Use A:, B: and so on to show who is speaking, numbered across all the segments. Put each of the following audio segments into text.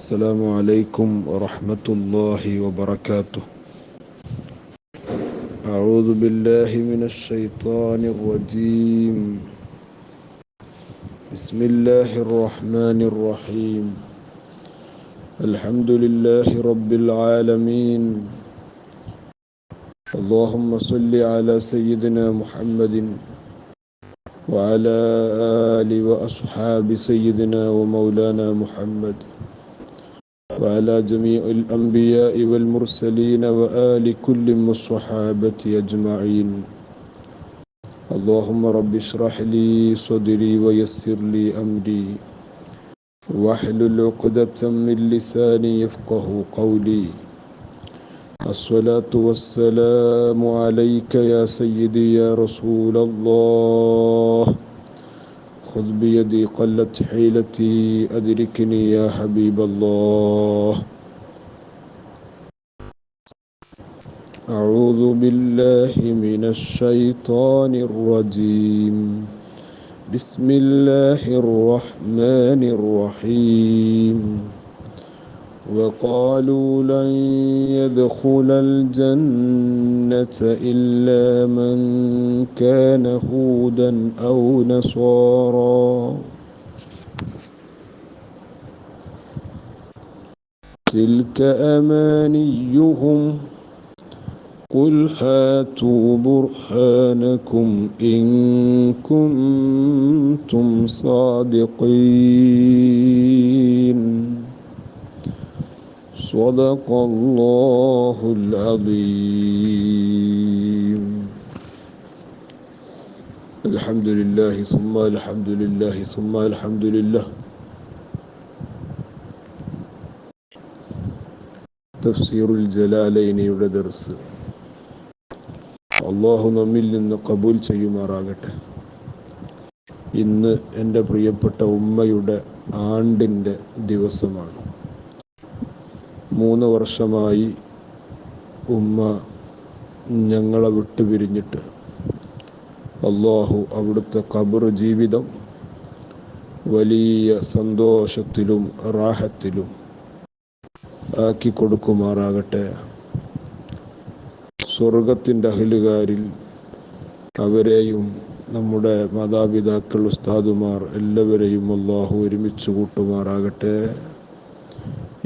A: السلام عليكم ورحمة الله وبركاته. أعوذ بالله من الشيطان الرجيم. بسم الله الرحمن الرحيم. الحمد لله رب العالمين. اللهم صل على سيدنا محمد وعلى آل وأصحاب سيدنا ومولانا محمد وعلى جميع الأنبياء والمرسلين وآل كل من الصحابة أجمعين. اللهم رب اشرح لي صدري ويسر لي أمري واحلل عقدة من لساني يفقه قولي. الصلاة والسلام عليك يا سيدي يا رسول الله. خذ بيدي قلت حيلتي أدركني يا حبيب الله. أعوذ بالله من الشيطان الرجيم. بسم الله الرحمن الرحيم. وقالوا لن يدخل الجنة إلا من كان هودا أو نصارى تلك أمانيهم قل هاتوا برهانكم إن كنتم صادقين. صدق الله العظيم. الحمد لله ثم الحمد لله ثم الحمد لله. തഫ്സീറുൽ ജലാലൈനിയുടെ ദർസ് അള്ളാഹു നമ്മിൽ നിന്ന് കബൂൽ ചെയ്യുമാറാകട്ടെ. ഇന്ന് എൻ്റെ പ്രിയപ്പെട്ട ഉമ്മയുടെ ആണ്ടിൻ്റെ ദിവസമാണ്. 3 വർഷമായി ഉമ്മ ഞങ്ങളെ വിട്ടു പിരിഞ്ഞിട്ട്. അള്ളാഹു അവിടുത്തെ ഖബർ ജീവിതം വലിയ സന്തോഷത്തിലും റാഹത്തിലും ആക്കി കൊടുക്കുമാറാകട്ടെ. സ്വർഗത്തിൻ്റെ അഹ്ലുകാരിൽ അവരെയും നമ്മുടെ മാതാപിതാക്കൾ, ഉസ്താദുമാർ എല്ലാവരെയും അള്ളാഹു ഒരുമിച്ച് കൂട്ടുമാറാകട്ടെ.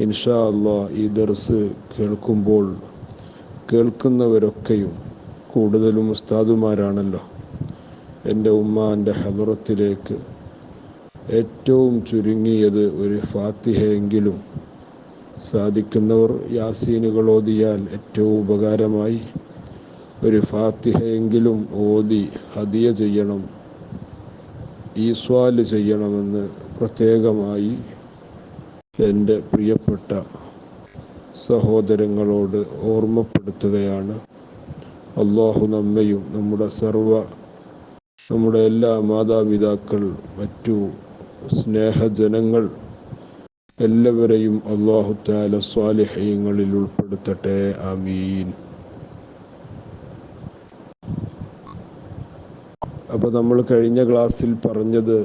A: ഇൻഷാ അള്ളാഹ് ഈ ദർസ് കേൾക്കുമ്പോൾ കേൾക്കുന്നവരൊക്കെയും, കൂടുതലും ഉസ്താദുമാരാണല്ലോ, എൻ്റെ ഉമ്മാൻ്റെ ഹദറത്തിലേക്ക് ഏറ്റവും ചുരുങ്ങിയത് ഒരു ഫാത്തിഹയെങ്കിലും സാധിക്കുന്നവർ യാസീനുകൾ ഓതിയാൽ ഏറ്റവും ഉപകാരമായി. ഒരു ഫാത്തിഹയെങ്കിലും ഓതി ഹദിയ ചെയ്യണം, ഈസ്വാല് ചെയ്യണമെന്ന് പ്രത്യേകമായി എൻ്റെ പ്രിയപ്പെട്ട സഹോദരങ്ങളോട് ഓർമ്മപ്പെടുത്തുകയാണ്. അള്ളാഹു നമ്മയും നമ്മുടെ എല്ലാ മാതാപിതാക്കൾ, മറ്റു സ്നേഹജനങ്ങൾ എല്ലാവരെയും അല്ലാഹു തആല സ്വാലിഹീങ്ങളിൽ ഉൾപ്പെടുത്തട്ടെ. ആമീൻ. അപ്പോൾ നമ്മൾ കഴിഞ്ഞ ക്ലാസ്സിൽ പറഞ്ഞത്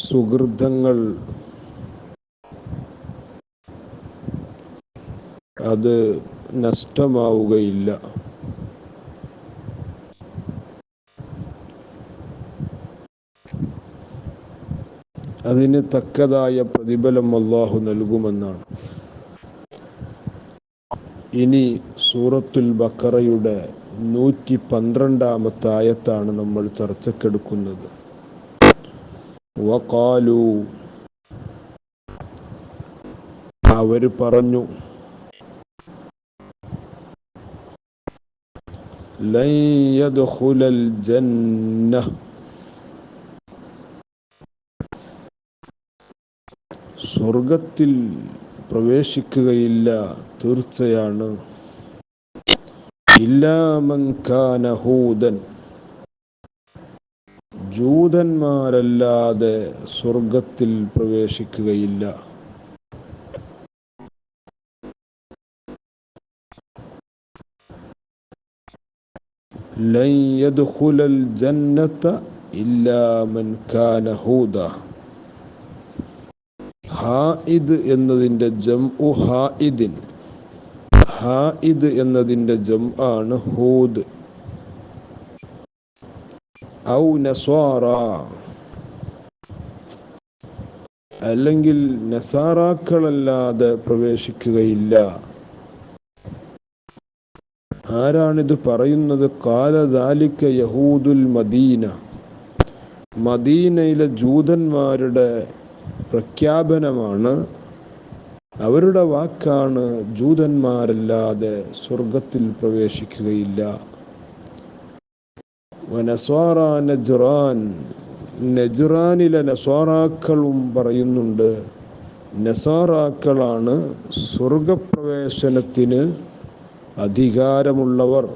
A: സുഹൃതങ്ങൾ അത് നഷ്ടമാവുകയില്ല. അതിന് തക്കതായ പ്രതിഫലം അല്ലാഹു നൽകുമെന്നാണ്. ഇനി സൂറത്തുൽ ബഖറയുടെ 112-ാമത്തെ ആയത്താണ് നമ്മൾ ചർച്ചക്കെടുക്കുന്നത്. വഖാലു, അവർ പറഞ്ഞു, ലൻ യദ്ഖുലൽ ജന്നഹ, സ്വർഗത്തിൽ പ്രവേശിക്കുകയില്ല, തീർച്ചയാണ്. ഇല്ലാ മൻ കാന ഹൂദൻ, ജൂതന്മാരല്ലാതെ സ്വർഗത്തിൽ പ്രവേശിക്കുകയില്ല. ലൻ യദ്ഖുലൽ ജന്നത ഇല്ലാ മൻ കാന ഹൂദ, ഹായിദ് എന്നതിൻ്റെ ജംഉ ഹായിദിൻ. ഹായിദ് എന്നതിൻ്റെ ജംആണ് ഹൂദ്. ഔ നസ്വാറ, അല്ലെങ്കിൽ നസാറാക്കളല്ലാതെ പ്രവേശിക്കുകയില്ല. ആരാണിത് പറയുന്നത്? ഖാല ദാലിക യഹൂദുൽ മദീന, മദീനയിലെ ജൂതന്മാരുടെ പ്രഖ്യാപനമാണ്, അവരുടെ വാക്കാണ്. ജൂതന്മാരല്ലാതെ സ്വർഗത്തിൽ പ്രവേശിക്കുകയില്ല. വനസ്വാറ നജ്റാൻ, നജ്റാനിലെ നസ്വാറാക്കളും പറയുന്നുണ്ട്, നസാറാക്കളാണ് സ്വർഗപ്രവേശനത്തിന് അധികാരമുള്ളവർ.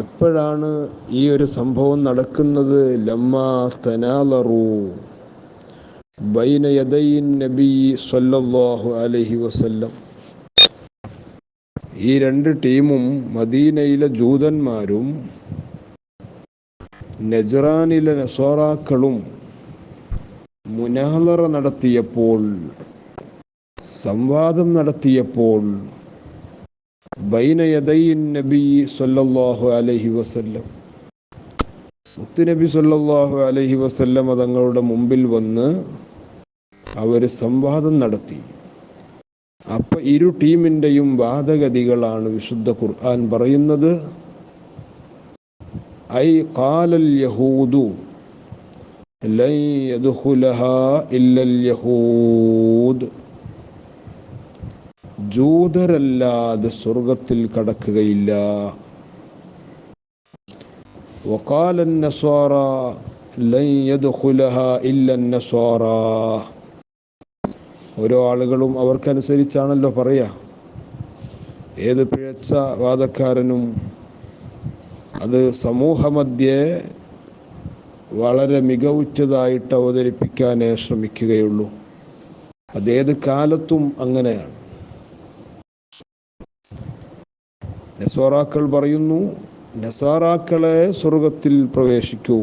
A: എപ്പോഴാണ് ഈ ഒരു സംഭവം നടക്കുന്നത്? ലമ്മാ തനാലറു ബൈന യദൈൻ നബി സല്ലല്ലാഹു അലൈഹി വസല്ലം. ഈ രണ്ട് ടീമും, മദീനയിലെ ജൂതന്മാരും നജ്റാനിലെ നസ്വാറാക്കളും മുനാലറ നടത്തിയപ്പോൾ, സംവാദം നടത്തിയപ്പോൾ, ബൈന യദൈൻ നബി സല്ലല്ലാഹു അലൈഹി വസല്ലം, മുത്തുനബി സല്ലല്ലാഹു അലൈഹി വസല്ലം തങ്ങളുടെ മുമ്പിൽ വന്ന് അവർ സംവാദം നടത്തി. അപ്പൊ ഇരു ടീമിൻ്റെയും വാദഗതികളാണ് വിശുദ്ധ ഖുർആൻ പറയുന്നത്. ഐ ഖാലൽ യഹൂദു ലൻ യദ്ഖുലഹാ ഇല്ലൽ യഹൂദ്, ജൂതരല്ലാതെ സ്വർഗത്തിൽ കടക്കുകയില്ല. വഖാലൻ നസ്വാറ ലൻ യദ്ഖുലഹാ ഇല്ലൻ നസ്വാറ, ഓരോ ആളുകളും അവർക്കനുസരിച്ചാണല്ലോ പറയാ. ഏത് പിഴച്ച വാദക്കാരനും അത് സമൂഹമധ്യേ വളരെ മികവുറ്റതായിട്ട് അവതരിപ്പിക്കാനേ ശ്രമിക്കുകയുള്ളൂ. അതേത് കാലത്തും അങ്ങനെയാണ്. നസ്വാറാക്കൾ പറയുന്നു, നസാറാക്കളെ സ്വർഗത്തിൽ പ്രവേശിക്കൂ.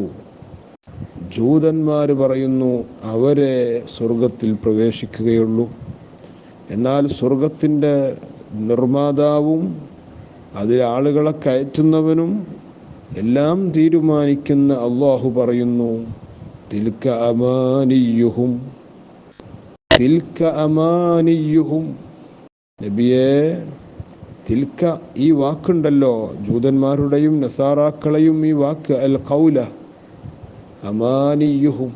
A: ജൂതന്മാർ പറയുന്നു, അവരെ സ്വർഗത്തിൽ പ്രവേശിക്കുകയുള്ളൂ. എന്നാൽ സ്വർഗത്തിൻ്റെ നിർമ്മാതാവും അതിൽ ആളുകളെ കയറ്റുന്നവനും എല്ലാം തീരുമാനിക്കുന്ന അല്ലാഹു പറയുന്നു, തിൽക അമാനിയുഹും, തിൽക അമാനിയുഹും. നബിയെ, തിൽക, ഈ വാക്കുണ്ടല്ലോ, ജൂതന്മാരുടെയും നസാറാക്കളെയും ഈ വാക്ക്, അൽ ഖൗല അമാനിയുഹും,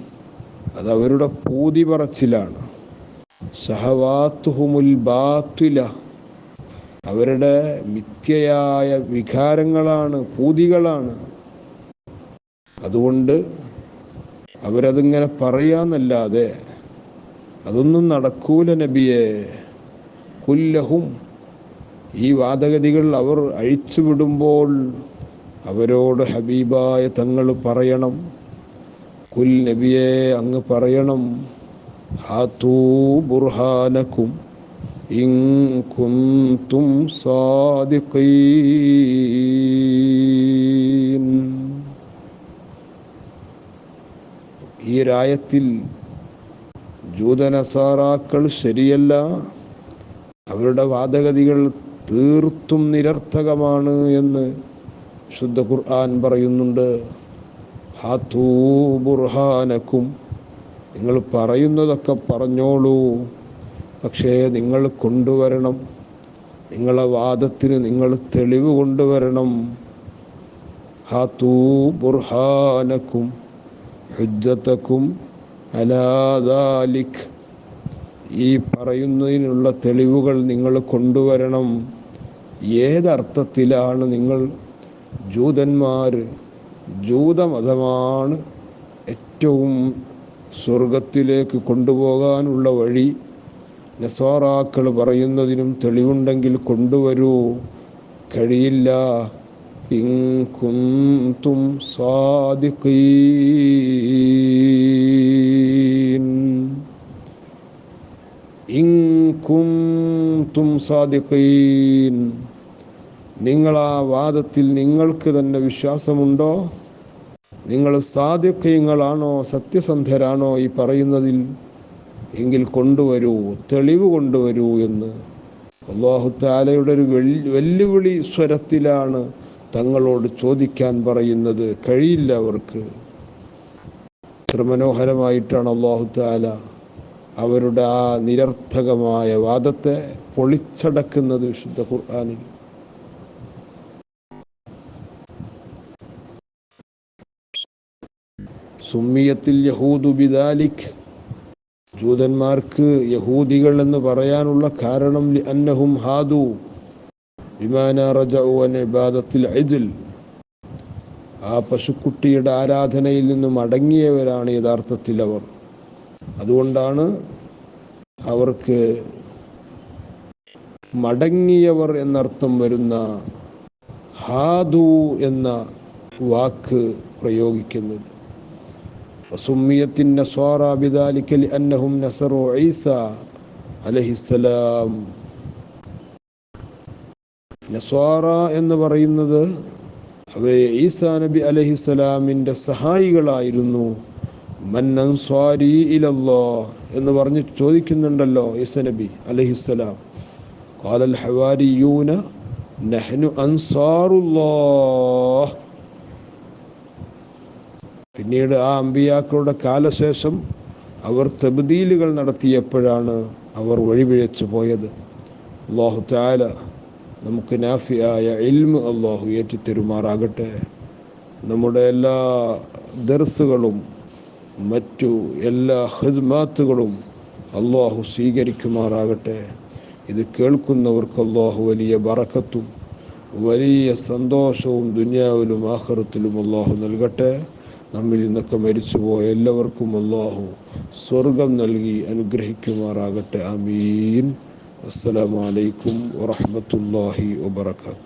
A: അതവരുടെ പൂതി പറച്ചിലാണ്. ശഹവാത്തുഹുമുൽ ബാത്തില, അവരുടെ മിഥ്യയായ വികാരങ്ങളാണ്, പൂതികളാണ്. അതുകൊണ്ട് അവരതിങ്ങനെ പറയാന്നല്ലാതെ അതൊന്നും നടക്കൂല നബിയെ. കുല്ലഹും, ഈ വാദഗതികൾ അവർ അഴിച്ചുവിടുമ്പോൾ അവരോട് ഹബീബായ തങ്ങൾ പറയണം, കുൽ നബിയെ, അങ്ങ് പറയണം, ഹാത്തൂ ബുർഹാനക്കും ഇൻ കുന്തും സാദിഖീൻ. ഈ രായത്തിൽ ജൂതനസാറാക്കൾ ശരിയല്ല, അവരുടെ വാദഗതികൾ തീർത്തും നിരർത്ഥകമാണ് എന്ന് ശുദ്ധ ഖുർആൻ പറയുന്നുണ്ട്. ഹാത്തൂ ബുർഹാനക്കും, നിങ്ങൾ പറയുന്നതൊക്കെ പറഞ്ഞോളൂ, പക്ഷേ നിങ്ങൾ കൊണ്ടുവരണം, നിങ്ങളെ വാദത്തിന് നിങ്ങൾ തെളിവ് കൊണ്ടുവരണം. ഹാത്തൂ ബുർഹാനക്കും ഹുജ്ജതക്കും അലാ ദാലിക്, ഈ പറയുന്നതിനുള്ള തെളിവുകൾ നിങ്ങൾ കൊണ്ടുവരണം. ഏതർത്ഥത്തിലാണ് നിങ്ങൾ ജൂതന്മാർ, ജൂതമതമാണ് ഏറ്റവും സ്വർഗത്തിലേക്ക് കൊണ്ടുപോകാനുള്ള വഴി, നസ്വാറാക്കൾ പറയുന്നതിനും തെളിവുണ്ടെങ്കിൽ കൊണ്ടുവരൂ. കഴിയില്ല. ഇൻ കുന്തും സാദിഖീൻ, ഇൻ കുന്തും സാദിഖീൻ, നിങ്ങൾ ആ വാദത്തിൽ നിങ്ങൾക്ക് തന്നെ വിശ്വാസമുണ്ടോ? നിങ്ങൾ സാദിഖീങ്ങളാണോ, സത്യസന്ധരാണോ ഈ പറയുന്നതിൽ, എങ്കിൽ കൊണ്ടുവരൂ, തെളിവ് കൊണ്ടുവരൂ എന്ന് അല്ലാഹു തആലയുടെ ഒരു വെല്ലുവിളി സ്വരത്തിലാണ് തങ്ങളോട് ചോദിക്കാൻ പറയുന്നത്. കഴിയില്ല അവർക്ക്. എത്ര മനോഹരമായിട്ടാണ് അല്ലാഹു തആല അവരുടെ ആ നിരർത്ഥകമായ വാദത്തെ പൊളിച്ചടക്കുന്നത് വിശുദ്ധ ഖുർആനിൽ. സുമ്മിയത്തിൽ യഹൂദു ബിദാലിക്, ജൂതന്മാർക്ക് യഹൂദികൾ എന്ന് പറയാനുള്ള കാരണം ലിഅന്നഹും ഹാദു ബിമാന റജഉ അൻ ഇബാദത്തിൽ ഇജ്ൽ, ആ പശുക്കുട്ടിയുടെ ആരാധനയിൽ നിന്നും മടങ്ങിയവരാണ് യഥാർത്ഥത്തിൽ അവർ. അതുകൊണ്ടാണ് അവർക്ക് മടങ്ങിയവർ എന്നർത്ഥം വരുന്ന ഹാദു എന്ന വാക്ക് പ്രയോഗിക്കുന്നത്. വസുമ്മിയത്തിൻ നസ്വാറ ബിദാലിക ലിഅന്നഹും നസറു ഈസ അലൈഹിസ്സലാം. നസ്വാറ എന്ന് പറയുന്നത് അവർ ഈസാ നബി അലൈഹിസ്സലാമിൻ്റെ സഹായികളായിരുന്നു. മൻ അൻസാരി ഇലല്ലാഹ് എന്ന് പറഞ്ഞ് ചോദിക്കുന്നുണ്ടല്ലോ ഈസാ നബി അലൈഹിസ്സലാം. ഖാലൽ ഹവാരിയൂന നഹ്നു അൻസാറുല്ലാഹ്. പിന്നീട് ആ അമ്പിയാക്കളുടെ കാലശേഷം അവർ തബ്ദീലുകൾ നടത്തിയപ്പോഴാണ് അവർ വഴിപിഴച്ചു പോയത്. അല്ലാഹു തആല നമുക്ക് നാഫിയായ ഇൽമ് അല്ലാഹു ഏറ്റിത്തരുമാറാകട്ടെ. നമ്മുടെ എല്ലാ ദർസുകളും മറ്റു എല്ലാ ഖിദ്മാത്തുകളും അല്ലാഹു സ്വീകരിക്കുമാറാകട്ടെ. ഇത് കേൾക്കുന്നവർക്ക് അല്ലാഹു വലിയ ബറക്കത്തും വലിയ സന്തോഷവും ദുനിയാവിലും ആഖിറത്തിലും അല്ലാഹു നൽകട്ടെ. നമ്മിൽ നിന്നൊക്കെ മരിച്ചുപോയ എല്ലാവർക്കും അല്ലാഹു സ്വർഗം നൽകി അനുഗ്രഹിക്കുമാറാകട്ടെ. ആമീൻ. അസ്സലാമു അലൈക്കും വറഹ്മത്തുള്ളാഹി വബറകാതുഹു.